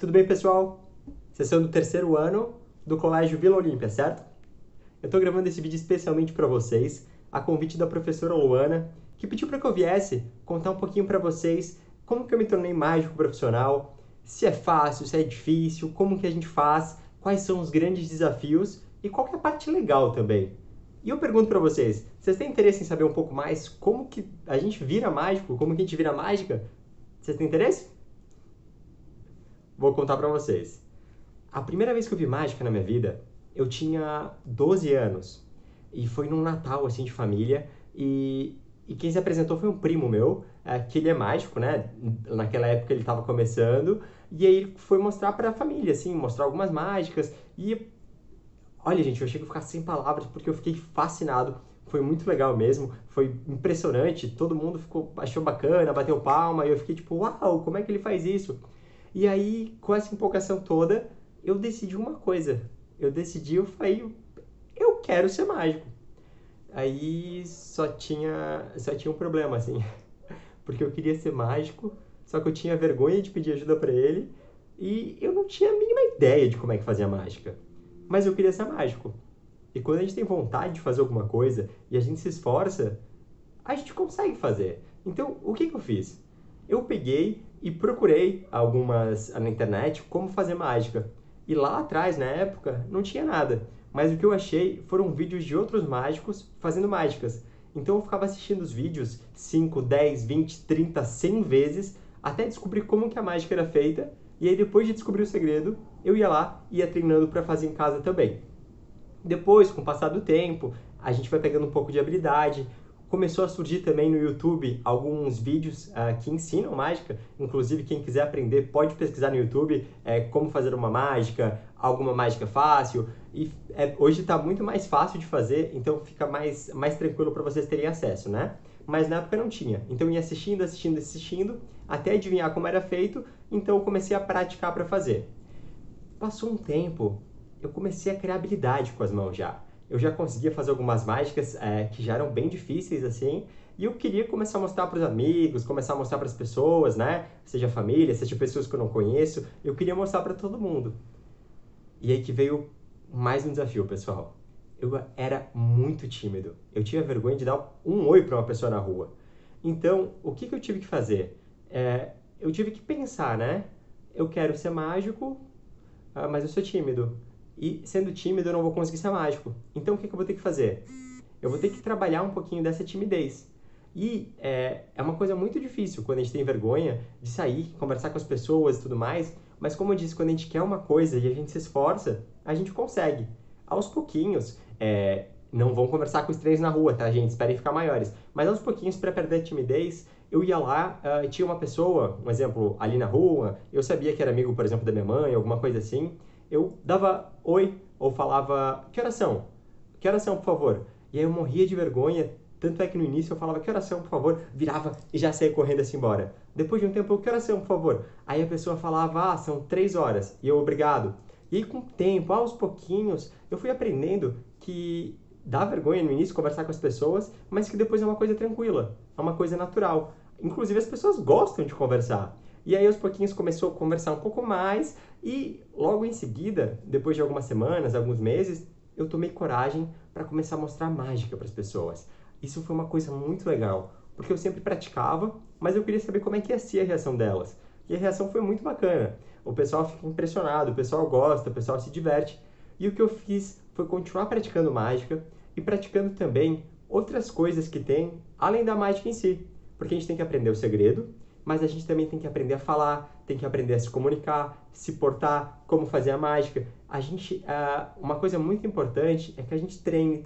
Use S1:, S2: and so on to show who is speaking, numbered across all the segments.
S1: Tudo bem, pessoal? Vocês são do terceiro ano do Colégio Vila Olímpia, certo? Eu estou gravando esse vídeo especialmente para vocês, a convite da professora Luana, que pediu para que eu viesse contar um pouquinho para vocês como que eu me tornei mágico profissional, se é fácil, se é difícil, como que a gente faz, quais são os grandes desafios e qual que é a parte legal também. E eu pergunto para vocês têm interesse em saber um pouco mais como que a gente vira mágico, como que a gente vira mágica? Vocês têm interesse? Vou contar para vocês. A primeira vez que eu vi mágica na minha vida, eu tinha 12 anos. E foi num Natal, assim, de família. E quem se apresentou foi um primo meu, que ele é mágico, né? Naquela época ele estava começando. E aí ele foi mostrar para a família, assim, mostrar algumas mágicas. E, olha, gente, eu chego a ficar sem palavras porque eu fiquei fascinado. Foi muito legal mesmo, foi impressionante. Todo mundo achou bacana, bateu palma. E eu fiquei tipo, uau, como é que ele faz isso? E aí, com essa empolgação toda, eu decidi uma coisa. Eu falei, eu quero ser mágico. Aí só tinha um problema, assim, porque eu queria ser mágico, só que eu tinha vergonha de pedir ajuda pra ele e eu não tinha a mínima ideia de como é que fazia mágica. Mas eu queria ser mágico. E quando a gente tem vontade de fazer alguma coisa e a gente se esforça, a gente consegue fazer. Então, o que eu fiz? Eu peguei e procurei algumas na internet como fazer mágica. E lá atrás, na época, não tinha nada. Mas o que eu achei foram vídeos de outros mágicos fazendo mágicas. Então eu ficava assistindo os vídeos 5, 10, 20, 30, 100 vezes até descobrir como que a mágica era feita. E aí depois de descobrir o segredo, eu ia lá e ia treinando para fazer em casa também. Depois, com o passar do tempo, a gente vai pegando um pouco de habilidade. Começou a surgir também no YouTube alguns vídeos que ensinam mágica. Inclusive, quem quiser aprender pode pesquisar no YouTube como fazer uma mágica, alguma mágica fácil. E hoje está muito mais fácil de fazer, então fica mais tranquilo para vocês terem acesso, né? Mas na época não tinha. Então eu ia assistindo, até adivinhar como era feito. Então eu comecei a praticar para fazer. Passou um tempo, eu comecei a criar habilidade com as mãos já. Eu já conseguia fazer algumas mágicas que já eram bem difíceis, assim, e eu queria começar a mostrar para os amigos, começar a mostrar para as pessoas, né? Seja família, seja pessoas que eu não conheço, eu queria mostrar para todo mundo. E aí que veio mais um desafio, pessoal. Eu era muito tímido. Eu tinha vergonha de dar um oi para uma pessoa na rua. Então, o que eu tive que fazer? Eu tive que pensar, né? Eu quero ser mágico, mas eu sou tímido. E sendo tímido eu não vou conseguir ser mágico. Então o que eu vou ter que fazer? Eu vou ter que trabalhar um pouquinho dessa timidez. E é uma coisa muito difícil quando a gente tem vergonha de sair, conversar com as pessoas e tudo mais. Mas como eu disse, quando a gente quer uma coisa e a gente se esforça, a gente consegue. Aos pouquinhos, não vão conversar com estranhos na rua, tá, gente? Esperem ficar maiores. Mas aos pouquinhos, para perder a timidez, eu ia lá, tinha uma pessoa, um exemplo, ali na rua, eu sabia que era amigo, por exemplo, da minha mãe, alguma coisa assim, eu dava oi, ou falava, que horas são? Que horas são, por favor? E aí eu morria de vergonha, tanto é que no início eu falava, que horas são, por favor? Virava e já saía correndo assim embora. Depois de um tempo, que horas são, por favor? Aí a pessoa falava, são 3 horas, e eu, obrigado. E aí com o tempo, aos pouquinhos, eu fui aprendendo que dá vergonha no início conversar com as pessoas, mas que depois é uma coisa tranquila, é uma coisa natural. Inclusive as pessoas gostam de conversar. E aí aos pouquinhos começou a conversar um pouco mais e logo em seguida, depois de algumas semanas, alguns meses, eu tomei coragem para começar a mostrar mágica para as pessoas. Isso foi uma coisa muito legal, porque eu sempre praticava, mas eu queria saber como é que ia ser a reação delas. E a reação foi muito bacana. O pessoal fica impressionado, o pessoal gosta, o pessoal se diverte. E o que eu fiz foi continuar praticando mágica e praticando também outras coisas que tem, além da mágica em si. Porque a gente tem que aprender o segredo, mas a gente também tem que aprender a falar, tem que aprender a se comunicar, se portar, como fazer a mágica. Uma coisa muito importante é que a gente treine.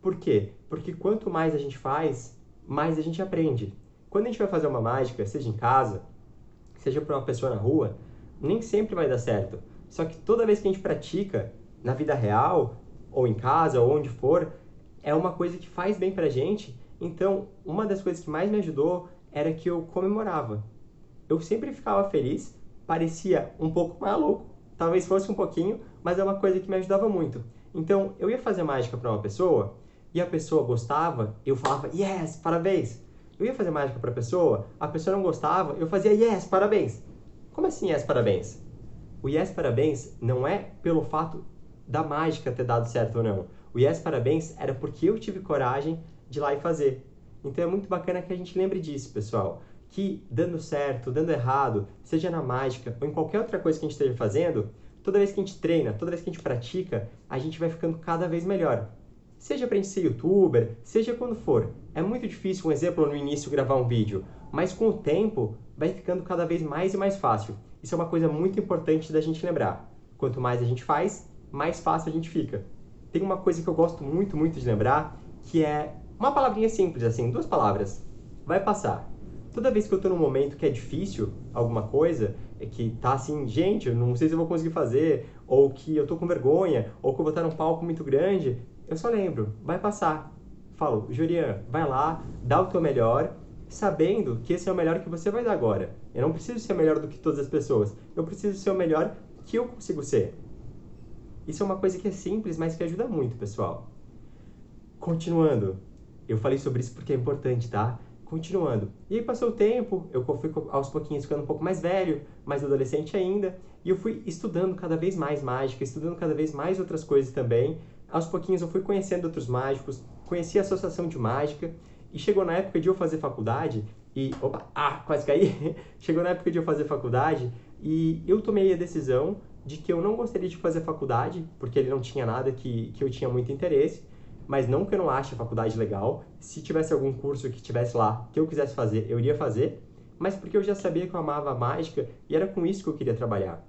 S1: Por quê? Porque quanto mais a gente faz, mais a gente aprende. Quando a gente vai fazer uma mágica, seja em casa, seja para uma pessoa na rua, nem sempre vai dar certo. Só que toda vez que a gente pratica, na vida real, ou em casa, ou onde for, é uma coisa que faz bem pra gente. Então, uma das coisas que mais me ajudou era que eu comemorava. Eu sempre ficava feliz, parecia um pouco maluco, talvez fosse um pouquinho, mas é uma coisa que me ajudava muito. Então, eu ia fazer mágica para uma pessoa, e a pessoa gostava, eu falava, yes, parabéns. Eu ia fazer mágica para a pessoa não gostava, eu fazia, yes, parabéns. Como assim yes, parabéns? O yes, parabéns não é pelo fato da mágica ter dado certo ou não. O yes, parabéns era porque eu tive coragem de ir lá e fazer. Então é muito bacana que a gente lembre disso, pessoal. Que dando certo, dando errado, seja na mágica ou em qualquer outra coisa que a gente esteja fazendo, toda vez que a gente treina, toda vez que a gente pratica, a gente vai ficando cada vez melhor. Seja para a gente ser youtuber, seja quando for. É muito difícil, um exemplo, no início gravar um vídeo, mas com o tempo vai ficando cada vez mais e mais fácil. Isso é uma coisa muito importante da gente lembrar. Quanto mais a gente faz, mais fácil a gente fica. Tem uma coisa que eu gosto muito, muito de lembrar, que é uma palavrinha simples, assim, 2 palavras. Vai passar. Toda vez que eu tô num momento que é difícil, alguma coisa, é que tá assim, gente, eu não sei se eu vou conseguir fazer, ou que eu tô com vergonha, ou que eu vou estar num palco muito grande, eu só lembro, vai passar. Falo, Jorian, vai lá, dá o teu melhor, sabendo que esse é o melhor que você vai dar agora. Eu não preciso ser melhor do que todas as pessoas, eu preciso ser o melhor que eu consigo ser. Isso é uma coisa que é simples, mas que ajuda muito, pessoal. Continuando, eu falei sobre isso porque é importante, tá? Continuando. E aí passou o tempo, eu fui aos pouquinhos ficando um pouco mais velho, mais adolescente ainda, e eu fui estudando cada vez mais mágica, estudando cada vez mais outras coisas também. Aos pouquinhos eu fui conhecendo outros mágicos, conheci a associação de mágica, e chegou na época de eu fazer faculdade, e... Opa! Ah, quase caí! Chegou na época de eu fazer faculdade, e eu tomei a decisão de que eu não gostaria de fazer faculdade, porque ele não tinha nada que eu tinha muito interesse, mas não que eu não ache a faculdade legal. Se tivesse algum curso que tivesse lá que eu quisesse fazer, eu iria fazer, mas porque eu já sabia que eu amava a mágica e era com isso que eu queria trabalhar.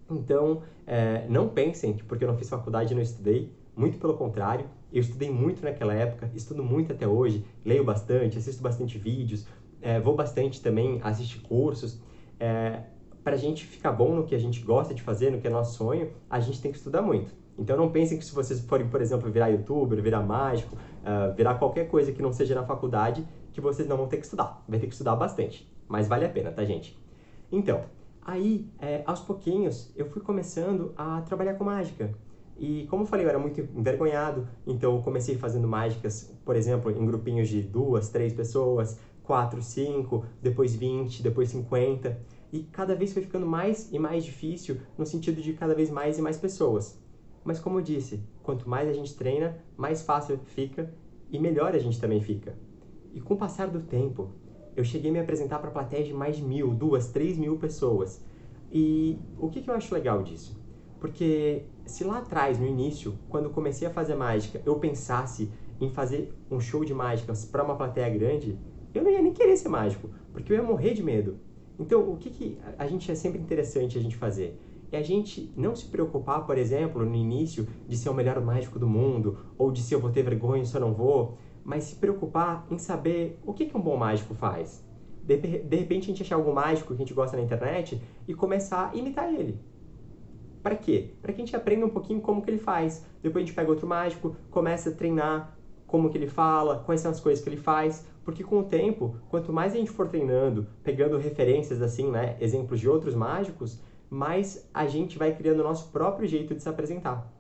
S1: Então, não pensem que porque eu não fiz faculdade eu não estudei, muito pelo contrário, eu estudei muito naquela época, estudo muito até hoje, leio bastante, assisto bastante vídeos, vou bastante também assistir cursos. Para a gente ficar bom no que a gente gosta de fazer, no que é nosso sonho, a gente tem que estudar muito. Então não pensem que se vocês forem, por exemplo, virar youtuber, virar mágico, virar qualquer coisa que não seja na faculdade, que vocês não vão ter que estudar. Vai ter que estudar bastante, mas vale a pena, tá, gente? Então, aí, aos pouquinhos, eu fui começando a trabalhar com mágica. E como eu falei, eu era muito envergonhado, então eu comecei fazendo mágicas, por exemplo, em grupinhos de 2, 3 pessoas, 4, 5, depois 20, depois 50. E cada vez foi ficando mais e mais difícil, no sentido de cada vez mais e mais pessoas. Mas como eu disse, quanto mais a gente treina, mais fácil fica e melhor a gente também fica. E com o passar do tempo, eu cheguei a me apresentar para plateias de mais de 1.000, 2, 3.000 pessoas. E o que eu acho legal disso? Porque se lá atrás, no início, quando eu comecei a fazer mágica, eu pensasse em fazer um show de mágicas para uma plateia grande, eu não ia nem querer ser mágico, porque eu ia morrer de medo. Então, o que a gente é sempre interessante a gente fazer? É a gente não se preocupar, por exemplo, no início, de ser o melhor mágico do mundo, ou de se eu vou ter vergonha, se eu não vou, mas se preocupar em saber o que um bom mágico faz. De repente, a gente achar algum mágico que a gente gosta na internet e começar a imitar ele. Para quê? Para que a gente aprenda um pouquinho como que ele faz. Depois a gente pega outro mágico, começa a treinar como que ele fala, quais são as coisas que ele faz, porque com o tempo, quanto mais a gente for treinando, pegando referências assim, né, exemplos de outros mágicos, mais a gente vai criando o nosso próprio jeito de se apresentar.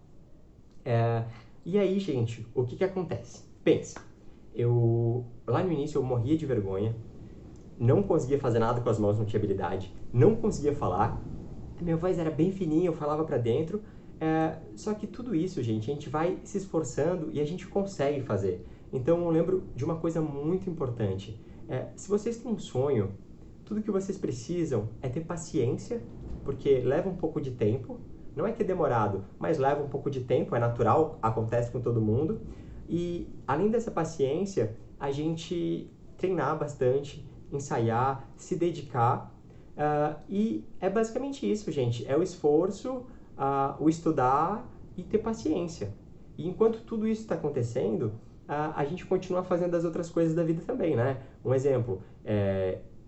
S1: E aí, gente, o que acontece? Pensa, lá no início eu morria de vergonha, não conseguia fazer nada com as mãos, não tinha habilidade, não conseguia falar, a minha voz era bem fininha, eu falava pra dentro, só que tudo isso, gente, a gente vai se esforçando e a gente consegue fazer. Então eu lembro de uma coisa muito importante. Se vocês têm um sonho, tudo que vocês precisam é ter paciência, porque leva um pouco de tempo. Não é que é demorado, mas leva um pouco de tempo, é natural, acontece com todo mundo. E além dessa paciência, a gente treinar bastante, ensaiar, se dedicar. E é basicamente isso, gente. É o esforço, o estudar e ter paciência. E enquanto tudo isso está acontecendo, a gente continua fazendo as outras coisas da vida também, né? Um exemplo,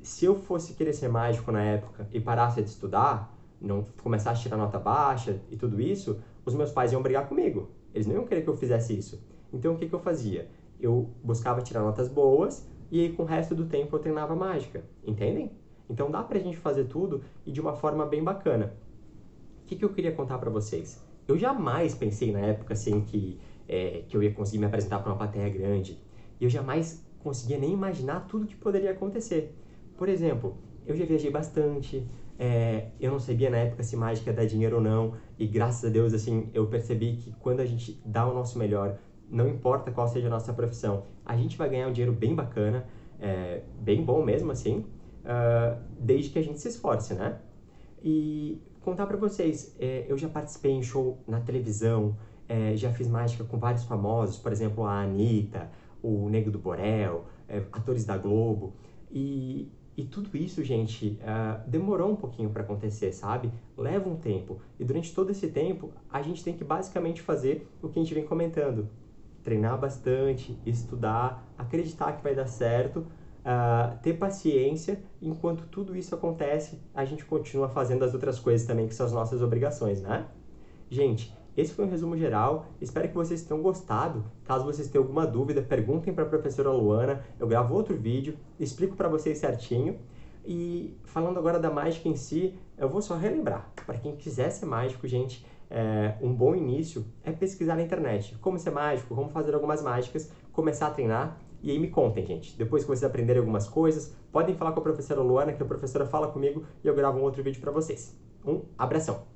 S1: se eu fosse querer ser mágico na época e parasse de estudar, não começasse a tirar nota baixa e tudo isso, os meus pais iam brigar comigo. Eles não iam querer que eu fizesse isso. Então o que eu fazia? Eu buscava tirar notas boas e aí com o resto do tempo eu treinava mágica, entendem? Então dá pra gente fazer tudo e de uma forma bem bacana. O que eu queria contar pra vocês? Eu jamais pensei na época assim que eu ia conseguir me apresentar para uma plateia grande. E eu jamais conseguia nem imaginar tudo que poderia acontecer. Por exemplo, eu já viajei bastante, Eu não sabia na época se mágica dá dinheiro ou não, e graças a Deus, assim, eu percebi que quando a gente dá o nosso melhor, não importa qual seja a nossa profissão, a gente vai ganhar um dinheiro bem bacana, bem bom mesmo, assim, desde que a gente se esforce, né? E contar pra vocês, eu já participei em show na televisão, já fiz mágica com vários famosos, por exemplo, a Anitta, o Nego do Borel, atores da Globo, e tudo isso, gente, demorou um pouquinho para acontecer, sabe? Leva um tempo. E durante todo esse tempo, a gente tem que basicamente fazer o que a gente vem comentando. Treinar bastante, estudar, acreditar que vai dar certo, ter paciência. Enquanto tudo isso acontece, a gente continua fazendo as outras coisas também, que são as nossas obrigações, né? Gente, esse foi um resumo geral. Espero que vocês tenham gostado. Caso vocês tenham alguma dúvida, perguntem para a professora Luana. Eu gravo outro vídeo, explico para vocês certinho. E falando agora da mágica em si, eu vou só relembrar. Para quem quiser ser mágico, gente, um bom início é pesquisar na internet. Como ser mágico, como fazer algumas mágicas, começar a treinar. E aí me contem, gente. Depois que vocês aprenderem algumas coisas, podem falar com a professora Luana, que a professora fala comigo e eu gravo um outro vídeo para vocês. Um abração!